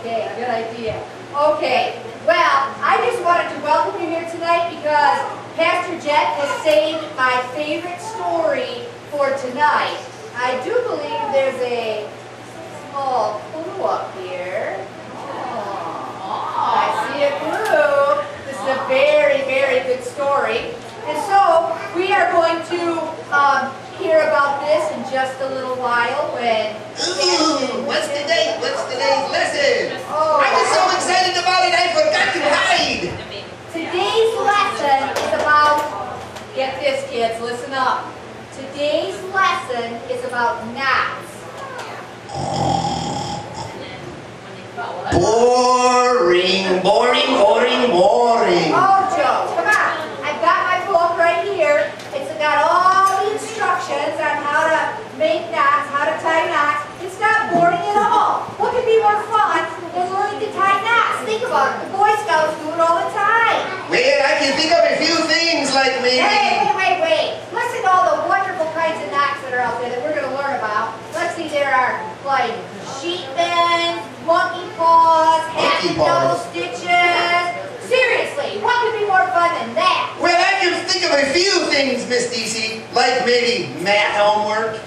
Okay, good idea. Okay, well, I just wanted to welcome you here tonight because Pastor Jet has saved my favorite story for tonight. I do believe there's a small clue up here. I see a clue. This is a very, very good story. And so, we are going to hear about this in just a little while when... Ooh, what's today's lesson? Oh, I was so excited about it I forgot to hide. Today's lesson is about, get this kids, listen up. Today's lesson is about knots. Boring, boring, boring, boring. Oh, Joe, come on. I've got my book right here. It's got all the instructions on how to make knots, how to tie knots. It's not boring at all. What could be more fun than learning to tie knots? Think about it. The Boy Scouts do it all the time. Well, I can think of a few things like maybe... Wait. Listen to all the wonderful kinds of knots that are out there that we're going to learn about. Let's see, there are like sheep bends, monkey paws, half and double stitches. Seriously, what could be more fun than that? Well, I can think of a few things, Miss DC, like maybe math homework,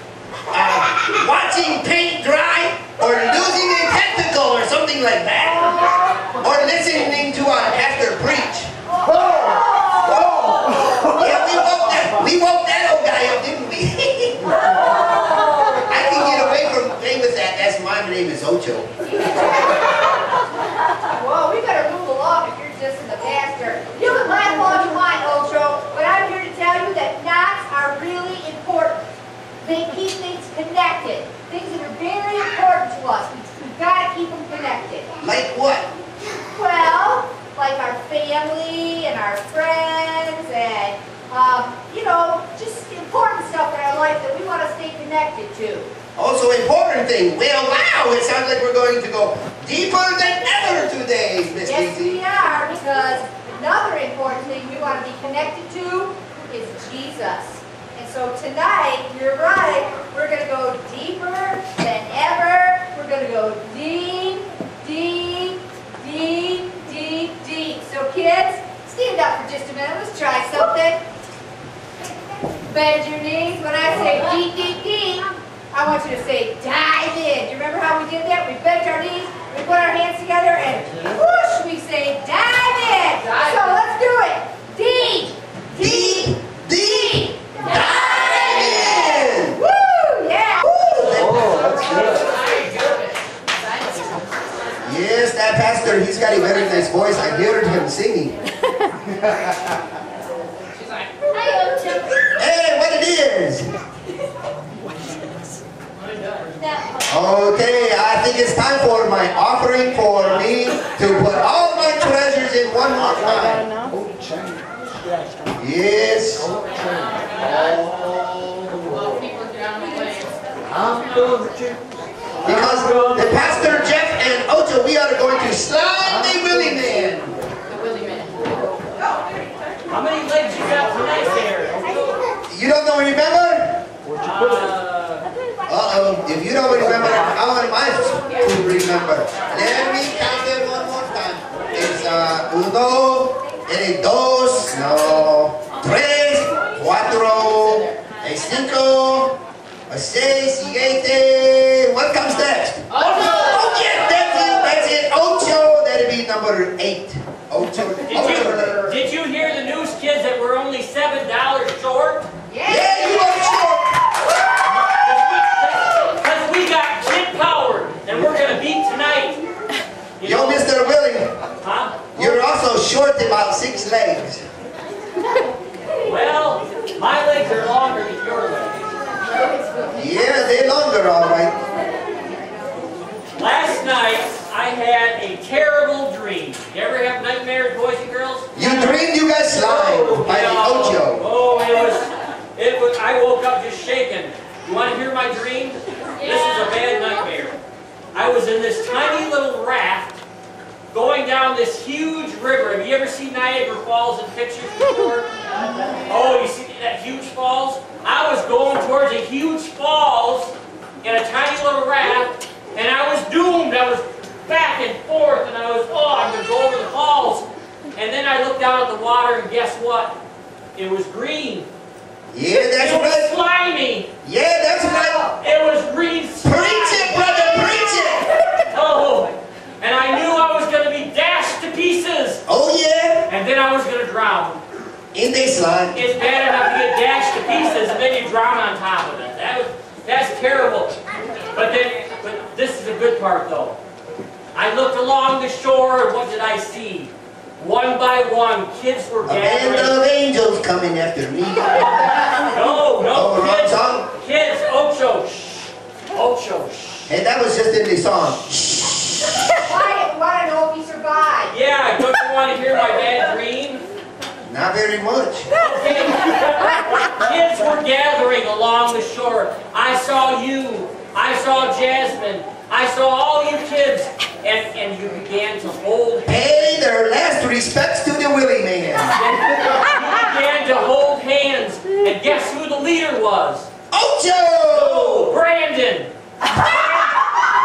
watching paint dry, or losing a tentacle or something like that, or listening to our pastor preach. Yeah, we woke that old guy up, didn't we? I can get away from playing with that. That's my name is Ocho. Whoa, we better move along if you're just in the pastor. You can laugh all you want, Ocho, but I'm here to tell you that knots are really important. They keep things connected. Things that are very important to us. We've got to keep them connected. Like what? Well, like our family and our friends and, you know, just important stuff in our life that we want to stay connected to. Also important thing. Well, wow, it sounds like we're going to go deeper than ever today, Miss Yes, DC. we are, because another important thing we want to be connected to is Jesus. And so tonight, you're right, we're going to go deeper than ever. We're going to go deep, deep, deep, deep, deep. So kids, stand up for just a minute. Let's try something. Bend your knees. When I say deep, deep, deep, I want you to say dive in. Do you remember how we did that? We bent our knees, we put our hands together, and whoosh, we say dive in. So let's do it. Deep, deep, deep, dive in. Woo, yeah. Oh, that's good. Yes, that pastor, he's got a better than his voice. I heard him singing. Hey, what it is? Okay, I think it's time for my offering for me to put all my treasures in one more time. Yes. Because the Pastor Jeff and Ocho, we are going to slide the Willy man. How many legs you got tonight there? You don't know, remember? Uh-oh, if you don't remember, how am I to remember? Let me count them one more time. It's uno, dos, no, tres, cuatro, cinco, seis, siete. What comes next? Oh, yeah, that's it. Ocho, that'll be number 8. Ocho. Did you hear the news, kids, that we're only $7 short? Yeah, you are short. Because we got kid power, and we're going to beat tonight. Yo, Mr. Willy, Huh? you're also short about 6 legs. Well, my legs are longer than your legs. Yeah, they're longer, all right. Last night, I had a terrible dream. You ever have nightmares, boys and girls? You dreamed you got slimed by the Ocho. Oh, it was, I woke up just shaking. You want to hear my dream? This is a bad nightmare. I was in this tiny little raft going down this huge river. Have you ever seen Niagara Falls in pictures before? Oh, you see that huge falls? I was going towards a huge falls in a tiny little raft, and I was doomed. I was back and forth. And then I looked out at the water, and guess what? It was green. Yeah, that's It was right. slimy. Yeah, that's right. It was green slime. Preach it, brother, preach it. Oh, and I knew I was going to be dashed to pieces. Oh, yeah. And then I was going to drown. In this slime. It's bad enough to get dashed to pieces, and then you drown on top of it. That's terrible. But this is a good part, though. I looked along the shore, and what did I see? One by one, kids were A gathering. band of angels coming after me. No, Oh, wrong kids, song? kids, Ocho, shh. Ocho, shh. And that was just in the song. Quiet, we want to know if he survived. Yeah, don't you want to hear my bad dream? Not very much. Okay. Kids were gathering along the shore. I saw you. I saw Jasmine. I saw all you kids. And you began to hold hands. Hey, their last respects to the Willy man. You began to hold hands. And guess who the leader was? Ocho! Oh, Brandon.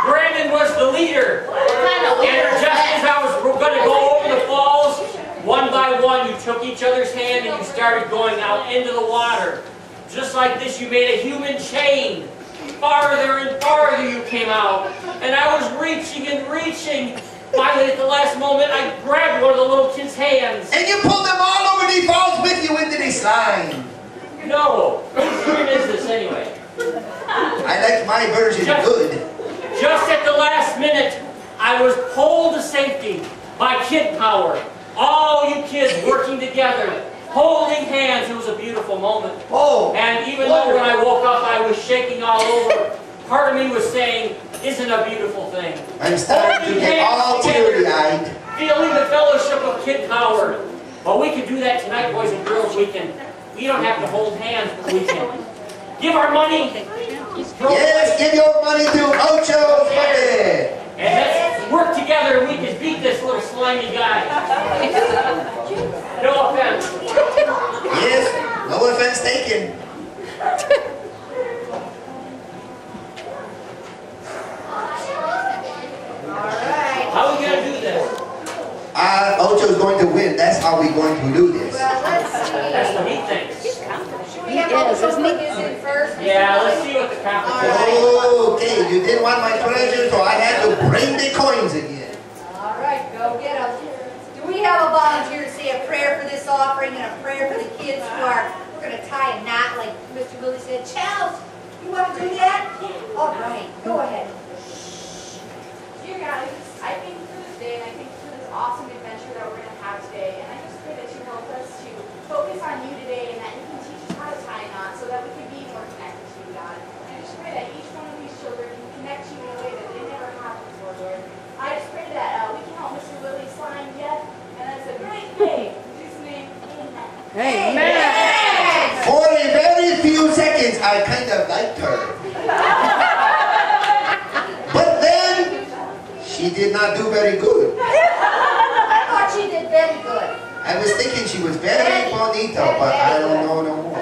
Brandon was the leader. And just as I was going to go over the falls, one by one you took each other's hand and you started going out into the water. Just like this, you made a human chain. Farther and farther you came out. And I was reaching and reaching. Finally, at the last moment, I grabbed one of the little kids' hands. And you pulled them all over the falls with you into the slime. No. Where is this anyway? I like my version good. Just at the last minute, I was pulled to safety by kid power. All you kids working together, holding hands. It was a beautiful moment. Oh. And even though when I woke up I was shaking all over, part of me was saying, isn't a beautiful thing? I'm starting to get all teary-eyed. Feeling the fellowship of kid power. But we can do that tonight, boys and girls. We don't have to hold hands, but we can give our money. Yes, give your money to Ocho's bucket. And let's work together and we can beat this little slimy guy. No offense. Yes, no offense taken. Alright. How are we going to do this? Ocho's going to win. That's how we're going to do this. Well, let's see. That's what he thinks. Should we have Ocho put his in first? Yeah, let's see what the competition is. Okay, you didn't want my treasure, so I had to bring the coins again. Alright, go get them. Do we have a volunteer to say a prayer for this offering and a prayer for the kids who are, we're going to tie a knot like Mr. Willy said. Charles, you want to do that? Alright, go ahead. Dear God, I thank you for this day, and I thank you for this awesome adventure that we're going to have today. And I just pray that you help us to focus on you today, and that you can teach us how to tie a knot so that we can be more connected to you, God. And I just pray that each one of these children can connect to you in a way that they never have before, Lord. I just pray that we can help Mr. Willy slime death, and that's a great day. In Jesus' name, amen. Amen. For a very few seconds, I kind of liked her. But then, she did not do very good. I thought she did very good. I was thinking she was very bonita, but I don't know no more.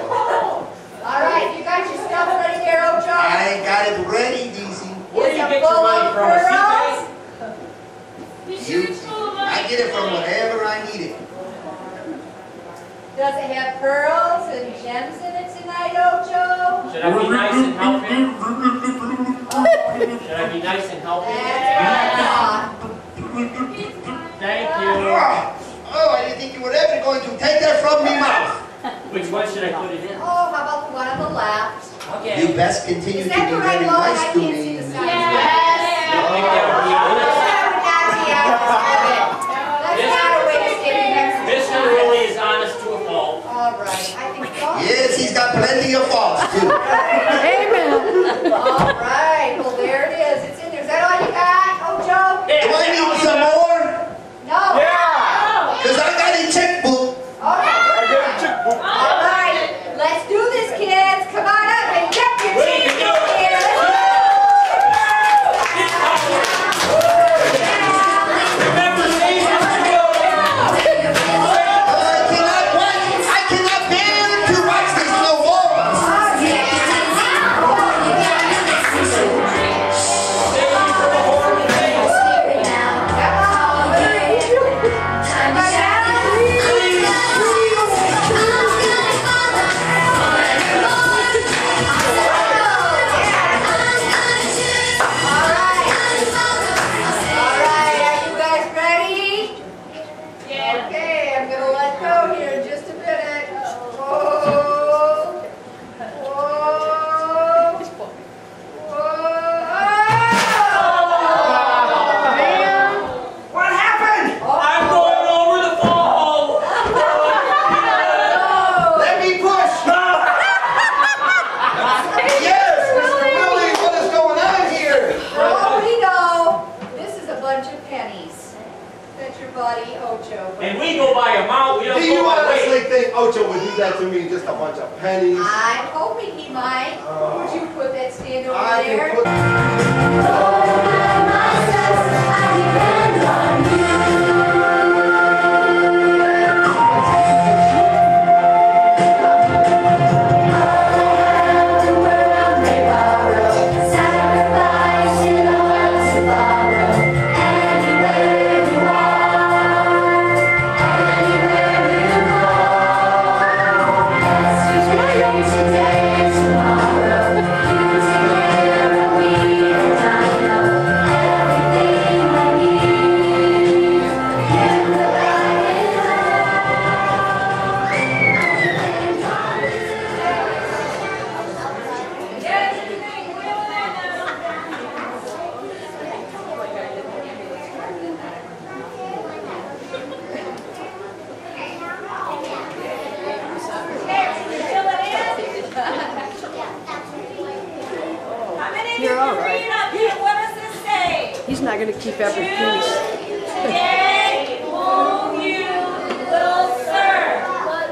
Alright, you got your stuff ready there, Ocho? I got it ready, DC. Where do you Is it get your full money of from? A pearls? I get it from wherever I need it. Does it have pearls and gems in it tonight, Ocho? Should I be nice and help him? Should I be nice and help him? That's right. Thank you. Oh, I didn't think you were ever going to take that from me mouth. Which one should I put it in? Oh, how about the one on the left? Okay. You best continue Is to that be the right very one? nice I to can't see me. the sign. You think that would be honest? That would not be honest. That's not a way to stay next to Mr. Willy is honest to a fault. All right, I think so. Yes, he's got plenty of faults too. All right, well there it is. It's in there. Is that all you got, Ocho? Do I need some more? No. Yeah! Because I got a checkbook. All right, let's do this, kids. Come on up and get your Willy, team you do it. here. Remember, save Mr. Willy. I cannot bear to watch this no more. buddy Ocho. And we go by amount, we don't Do you go by honestly weight. think Ocho would do that to me, just a bunch of pennies? I'm hoping he might. Would you put that stand over I there? can put... You're all right. What does this say? He's not going to keep every piece. Today, whom you will serve, but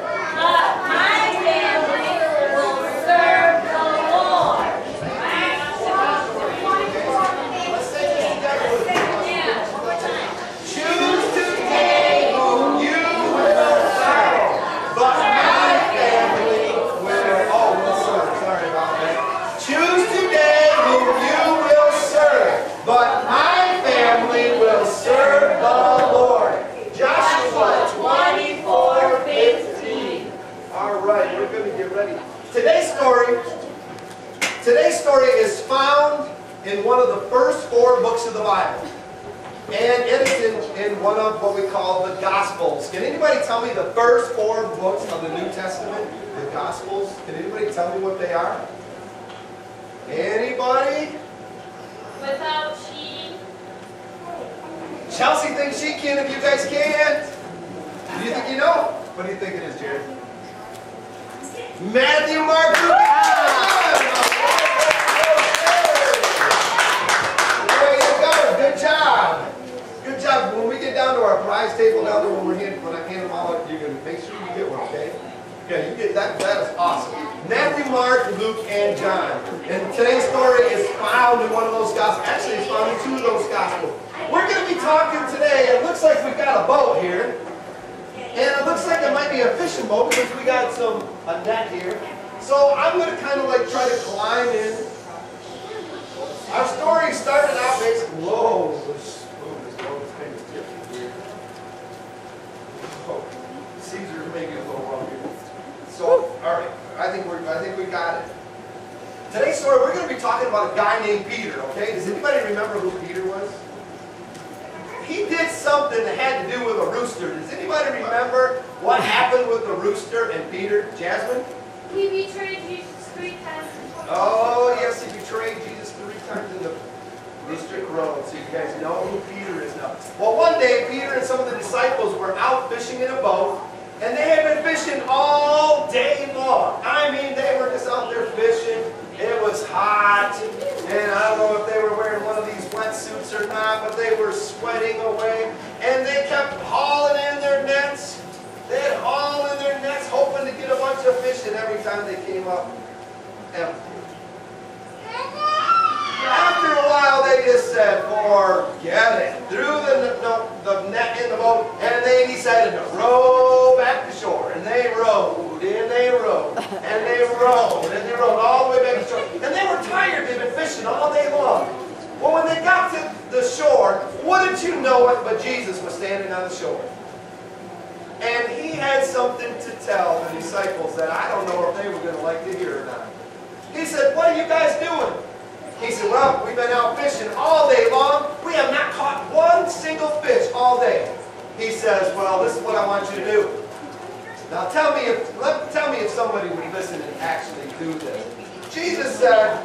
my family will serve the Lord. Choose today whom you will serve, but my family will... Oh, sorry about that. Choose today whom you will serve, but my family will serve the Lord. Joshua 24:15. All right, we're going to get ready. Today's story is found in one of the first 4 books of the Bible. And it is in one of what we call the Gospels. Can anybody tell me the first 4 books of the New Testament? The Gospels? Can anybody tell me what they are? Anybody? Without cheating. Chelsea thinks she can if you guys can't. Do you think you know? What do you think it is, Jared? Matthew, Mark, Luke, There you go. Good job. Good job. When we get down to our prize table down there, when I hand them all out, you're going to make sure you get one, okay? Okay, you get that. That is awesome. Matthew, Mark, Luke, and John. And today's story is found in one of those Gospels. Actually, it's found in 2 of those Gospels. We're going to be talking today. It looks like we've got a boat here. And it looks like it might be a fishing boat because we got a net here. So I'm going to kind of like try to climb in. Our story started out basically... Whoa, this boat is kind of different here. Oh, Caesar's making a little wrong here. So, all right, I think we got it. Today's story, we're going to be talking about a guy named Peter, okay? Does anybody remember who Peter was? He did something that had to do with a rooster. Does anybody remember what happened with the rooster and Peter? Jasmine? He betrayed Jesus 3 times. Oh, yes, he betrayed Jesus 3 times in the rooster crowed. So you guys know who Peter is now. Well, one day, Peter and some of the disciples were out fishing in a boat, and they had been fishing all day long. I mean, they were just out there fishing. It was hot, and I don't know if they were wearing one of these wetsuits or not, but they were sweating away, and they kept hauling in their nets. They'd haul in their nets, hoping to get a bunch of fish, and every time they came up, empty. After a while, they just said, forget it. Threw the net in the boat, and they decided to row back to shore. And they rowed, and they rowed, and they rowed, and they rowed all the way back to shore. And they were tired. They'd been fishing all day long. Well, when they got to the shore, wouldn't you know it, but Jesus was standing on the shore. And he had something to tell the disciples that I don't know if they were going to like to hear or not. He said, what are you guys doing? He said, well, we've been out fishing all day long. We have not caught one single fish all day. He says, well, this is what I want you to do. Now tell me if somebody would listen and actually do this. Jesus said,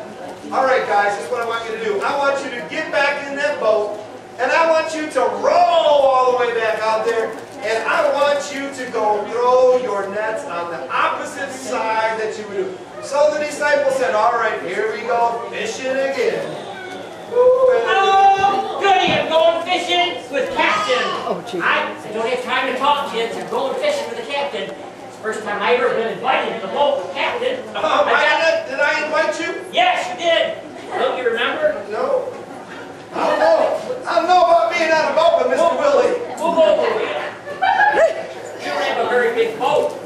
all right, guys, this is what I want you to do. I want you to get back in that boat, and I want you to row all the way back out there, and I want you to go throw your nets on the opposite side that you would do. So the disciples said, all right, here we go, fishing again. Oh, goody, I'm going fishing with Captain. Oh, gee. I have time to talk, kids. I'm going fishing with the captain. It's the first time I ever been invited to the boat with the captain. Did I invite you? Yes, you did. Don't you remember? No. I don't know. I don't know about being on a boat with Mr. Willie. We'll go over with you. You don't have a very big boat.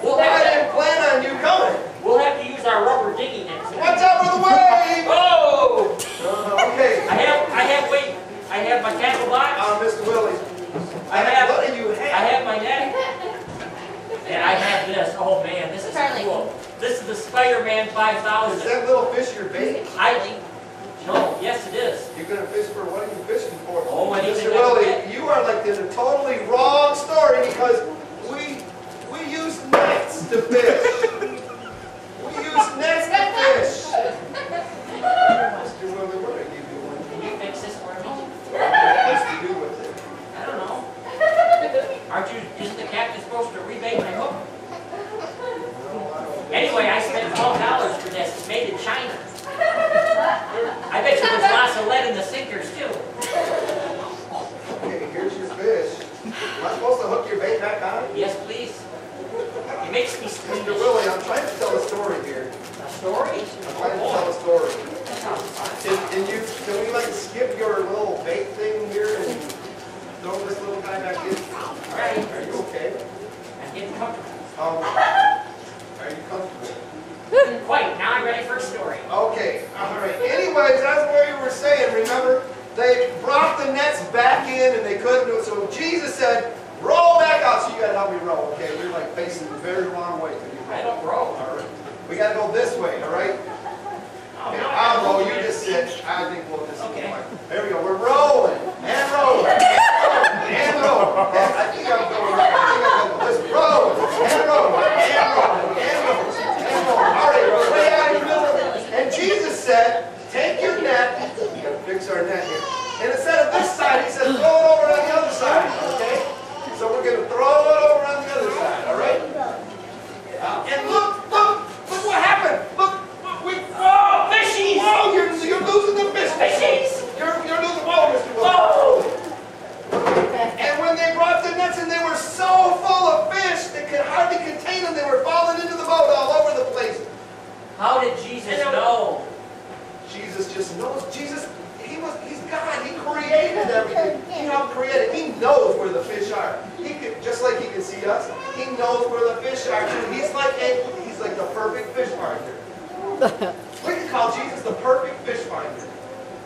Well, I didn't plan on you coming. We'll have to use our rubber dinghy next time. Watch out for the wave! Oh! Okay. I have my tackle box. Mr. Willie. I have, what do you have? I have my net. And I have this. Oh man, this is cool. This is the Spider-Man 5000. Is that little fish your bait? No, yes it is. You're going to fish for, what are you fishing for? Oh, anything Mr. Willie, you are like in a totally wrong story because we use nets to fish. We use nets to fish. Mr. Willie, what are you doing? Can you fix this for me? What's to do with it? I don't know. Isn't the captain supposed to rebate my hook? Anyway, I spent $12 for this. It's made in China. I bet you there's lots of lead in the sinkers too. Okay, here's your fish. Am I supposed to hook your bait back on? Yes, please. It makes me Mr. squeamish. Willie, I'm trying to tell a story here. A story? I'm trying to tell a story. That sounds fun. Can we like skip your little bait thing here and throw this little guy back in? All right. Are you okay? I'm getting comfortable. Are you comfortable? Quite. Now I'm ready for a story. Okay, all right. Anyways, that's what you were saying, remember? They brought the nets back in and they couldn't do it. So Jesus said, roll back out. So you got to help me row, okay? We're like facing the very wrong way. I don't roll. All right. We got to go this way, all right? Oh, Okay, no, I'll row. You just sit. I think we'll just sit. There we go. We're rolling. And rolling. And rolling. I think I'm going right. I think I'm going this. Rolling. And rolling. And rolling. And rolling. And rolling. All right, we're way out in the middle. And Jesus said, take your net. We got to fix our net here. And instead of this side, he said, throw it over on the other side. Okay? So we're going to throw it over on the other side. All right? And look what happened. Look, Oh, fishies! whoa, you're losing the fish. Fishies! You're losing, whoa, Mr. Wilson. Oh! And when they brought the nets in, they were so full of fish, they could hardly contain them. They were falling into the boat all over the place. How did Jesus know? Jesus just knows. Jesus, he's God. He created everything. He helped create it. He knows where the fish are. He could, just like he can see us, he knows where the fish are too. He's like the perfect fish finder. We can call Jesus the perfect fish finder.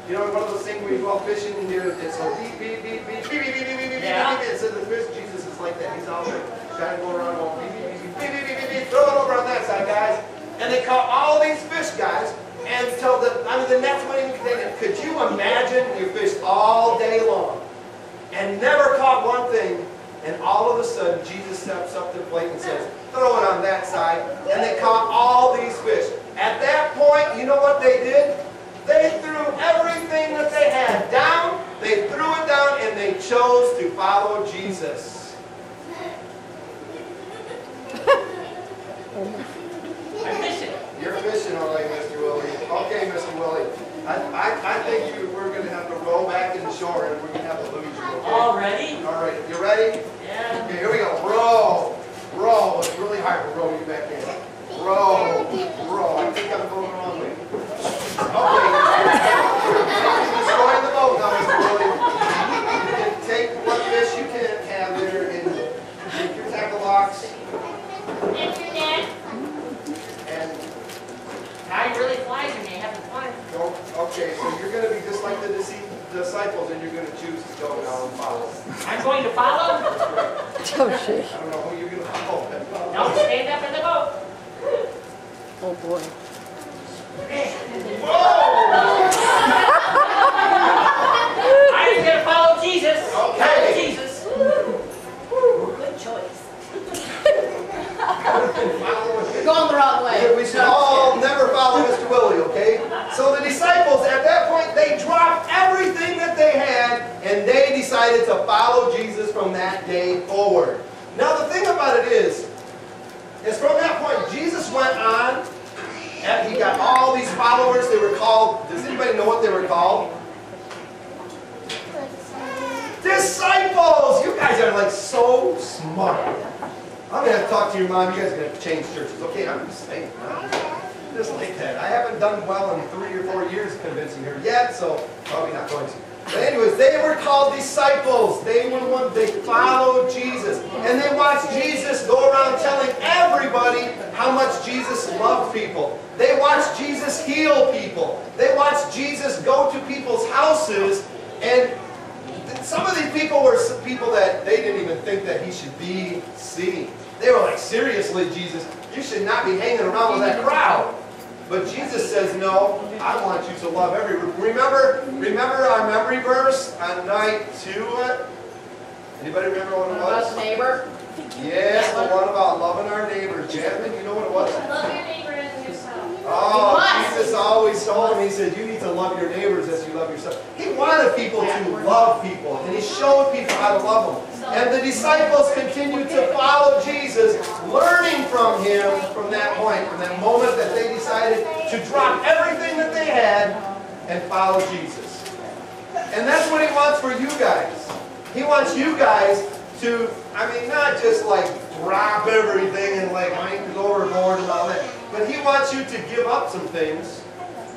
You know, one of those things where you go out fishing and it's so beep, beep, beep, beep, beep, beep, beep, beep, beep, beep, beep. It says the fish, Jesus is like that. He's all there, trying to go around going beep, beep, beep, beep, beep, beep, beep, beep, throw it over on that side, guys. And they caught all these fish, guys, and until the nets wouldn't even contain it. Could you imagine you fished all day long and never caught one thing, and all of a sudden Jesus steps up to the plate and says, throw it on that side, and they caught all these fish. At that point, you know what they did? They threw everything that they had down, they threw it down, and they chose to follow Jesus. I'm fishing. You're fishing all right, Mr. Willie. Okay, Mr. Willie. I think we're going to have to row back in the shore and we're going to have to lose you, okay? All ready? All right, you ready? Yeah. Okay, here we go. Row. Row. It's really hard to row you back in. Row. Row. I think I'm going the wrong way. Okay. You're destroying the boat now, Mr. Willie. You can take what fish you can have there and take your tackle box. Internet. And Time really flies when you're having fun. go. Okay, so you're going to be just like the disciples and you're going to choose to go now and follow. I'm going to follow. That's right. Oh, shit. I don't know who you're going to follow. Don't stand up in the boat. Oh, boy. I'm going to follow Jesus. Okay. Follow Jesus. Good choice. You're Going the wrong way. We should all never follow Mr. Willie, okay? So the disciples, at that point, they dropped everything that they had, and they decided to follow Jesus from that day forward. Now the thing about it is from that point, Jesus went on, and he got all these followers. They were called, does anybody know what they were called? Disciples! You guys are like so smart. I'm going to have to talk to your mom. You guys are going to have to change churches. Okay, I'm just saying. Just like that. I haven't done well in 3 or 4 years convincing her yet, so probably not going to. But anyways, they were called disciples. They followed Jesus. And they watched Jesus go around telling everybody how much Jesus loved people. They watched Jesus heal people. They watched Jesus go to people's houses. And some of these people were people that they didn't even think that he should be seen. They were like, seriously, Jesus, you should not be hanging around with that crowd. But Jesus says, no, I want you to love everyone. Remember our memory verse on night 2? Anybody remember what it was? About the neighbor? Yes, the one about loving our neighbors. Jasmine, you know what it was? Love your neighbor as yourself. Oh, Jesus always told him, he said, you need to love your neighbors as you love yourself. He wanted people to love people, and he showed people how to love them. And the disciples continued to follow Jesus, learning from him from that point, from that moment that they decided to drop everything that they had and follow Jesus. And that's what he wants for you guys. He wants you guys to, not just like drop everything and like go overboard and all that, but he wants you to give up some things.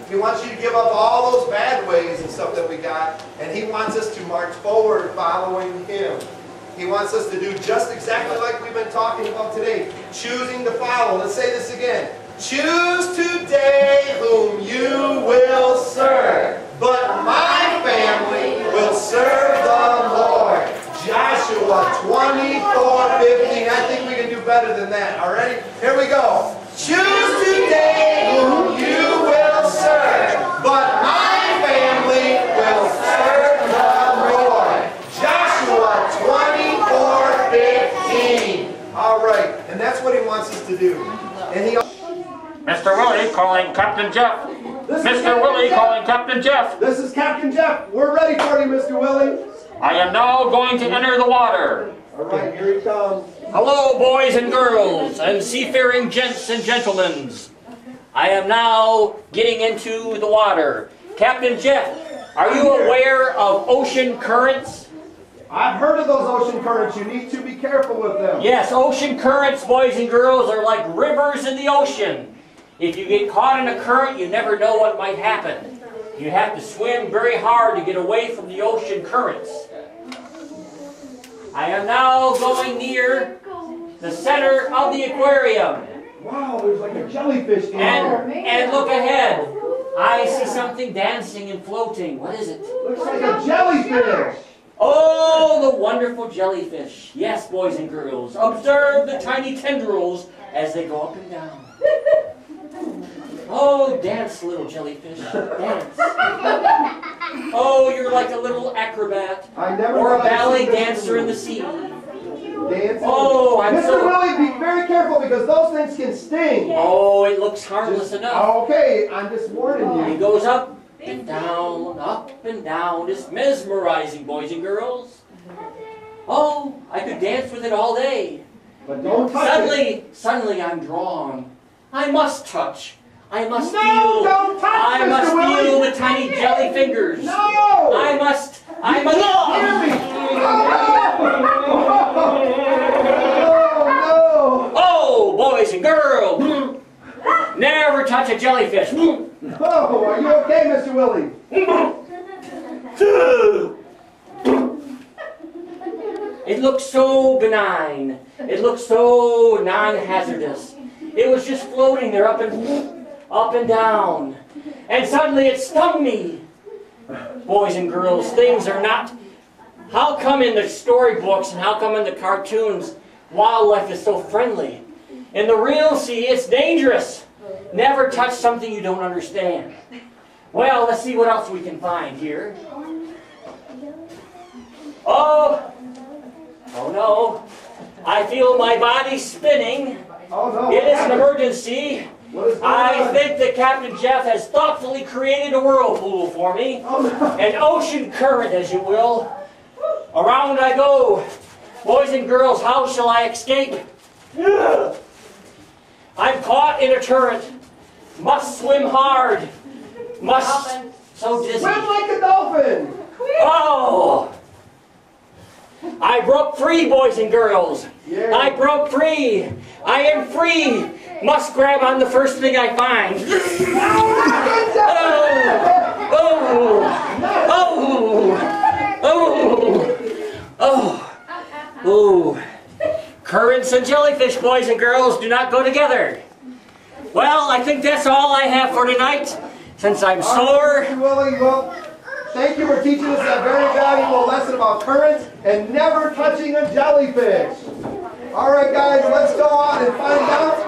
He wants you to give up all those bad ways and stuff that we got, and he wants us to march forward following him. He wants us to do just exactly like we've been talking about today, choosing to follow. Let's say this again. Choose today whom you will serve, but my family will serve the Lord. Joshua 24:15. I think we can do better than that. All right? Here we go. Choose today whom you will serve, but my family will serve the Lord. Joshua 24:15. All right, and that's what he wants us to do. And he. Mr. Willy calling Captain Jeff. Mr. Willy calling Captain Jeff. This is Captain Jeff. We're ready for you, Mr. Willy. I am now going to enter the water. All right, here he comes. Hello, boys and girls, and seafaring gents and gentlemen. I am now getting into the water. Captain Jeff, are you aware of ocean currents? I've heard of those ocean currents. You need to be careful with them. Yes, ocean currents, boys and girls, are like rivers in the ocean. If you get caught in a current, you never know what might happen. You have to swim very hard to get away from the ocean currents. I am now going near the center of the aquarium. Wow, there's like a jellyfish in there. And look ahead. I see something dancing and floating. What is it? Looks like a jellyfish. Oh, the wonderful jellyfish. Yes, boys and girls. Observe the tiny tendrils as they go up and down. Oh, dance, little jellyfish. Dance. Oh, you're like a little acrobat. Or a ballet dancer in the sea. Dancing. Oh, I'm Mr. Willy, be very careful because those things can sting. Oh, it looks harmless enough. Okay, I'm just warning you. He goes up and down, up and down. It's mesmerizing, boys and girls. Oh, I could dance with it all day. But don't touch it. Suddenly I'm drawn. I must touch. I must No, feel. don't touch, I Mr. must Willy. feel the tiny jelly fingers. No! I must. Hear me. Oh, Oh, boys and girls. Never touch a jellyfish. no. Oh, are you okay, Mr. Willy? It looked so benign. It looked so non-hazardous. It was just floating there up and down. And suddenly it stung me. Boys and girls, things are not... How come in the storybooks and how come in the cartoons wildlife is so friendly? In the real sea, it's dangerous. Never touch something you don't understand. Well, let's see what else we can find here. Oh no. I feel my body spinning. Oh, no. It is an emergency. What is going I on? think that Captain Jeff has thoughtfully created a whirlpool for me. Oh, no. An ocean current, as you will. Around I go. Boys and girls, how shall I escape? I'm caught in a current. Must swim hard. So dizzy. Swim like a dolphin. Oh! I broke free, boys and girls. Yeah. I broke free. I am free. Must grab on the first thing I find. Oh. Currents and jellyfish, boys and girls, do not go together. Well, I think that's all I have for tonight, since I'm sore. Mr. Willy, well, thank you for teaching us that very valuable lesson about currents and never touching a jellyfish. All right, guys, let's go on and find out